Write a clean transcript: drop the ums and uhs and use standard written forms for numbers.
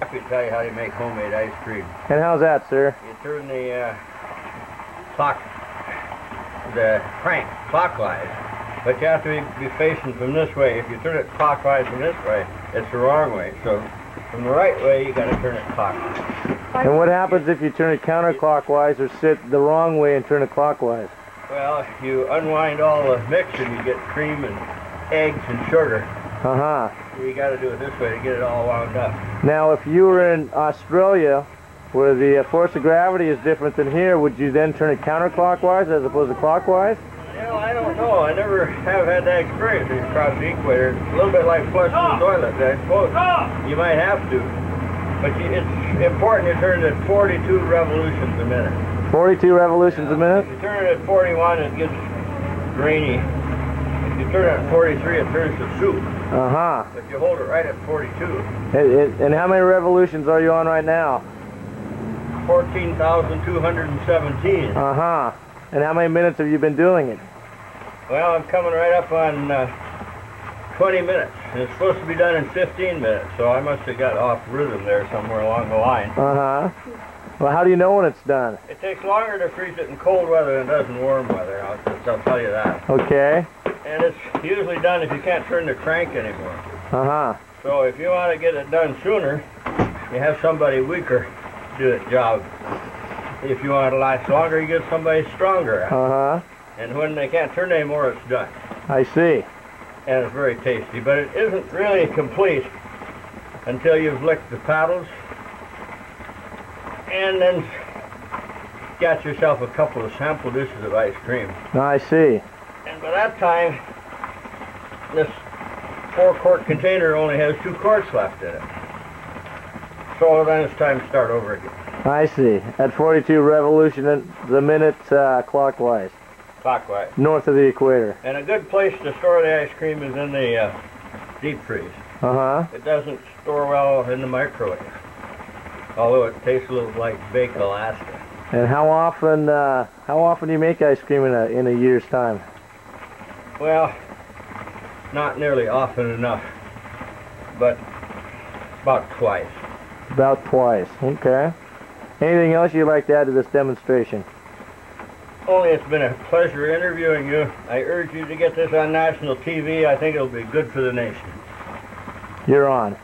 I could tell you how to make homemade ice cream. And how's that, sir? You turn the crank clockwise, but you have to be facing from this way. If you turn it clockwise from this way, it's the wrong way. So from the right way, you got to turn it clockwise. And what happens if you turn it counterclockwise or sit the wrong way and turn it clockwise? Well, you unwind all the mix and you get cream and eggs and sugar. Uh-huh. You got to do it this way to get it all wound up. Now, if you were in Australia, where the force of gravity is different than here, would you then turn it counterclockwise as opposed to clockwise? Well, I don't know. I never have had that experience across the equator. It's a little bit like flushing the toilet, I suppose. You might have to. But it's important you turn it at 42 revolutions a minute. 42 revolutions a minute? If you turn it at 41, it gets grainy. If you turn it at 43, it turns to soup. Uh-huh. But you hold it right at 42. And how many revolutions are you on right now? 14,217. Uh-huh. And how many minutes have you been doing it? Well, I'm coming right up on 20 minutes. And it's supposed to be done in 15 minutes, so I must have got off rhythm there somewhere along the line. Uh-huh. Well, how do you know when it's done? It takes longer to freeze it in cold weather than it does in warm weather. I'll tell you that. Okay. And it's usually done if you can't turn the crank anymore. Uh-huh. So if you want to get it done sooner, you have somebody weaker do the job. If you want it to last longer, you get somebody stronger. Uh-huh. And when they can't turn anymore, it's done. I see. And it's very tasty. But it isn't really complete until you've licked the paddles and then got yourself a couple of sample dishes of ice cream. I see. And by that time, this 4-quart container only has 2 quarts left in it. So then it's time to start over again. I see. At 42 revolutions a minute clockwise. Clockwise. North of the equator. And a good place to store the ice cream is in the deep freeze. Uh-huh. It doesn't store well in the microwave, although it tastes a little like baked Alaska. And how often do you make ice cream in a year's time? Well, not nearly often enough, but about twice. About twice. Okay. Anything else you'd like to add to this demonstration? Only it's been a pleasure interviewing you. I urge you to get this on national TV. I think it'll be good for the nation. You're on.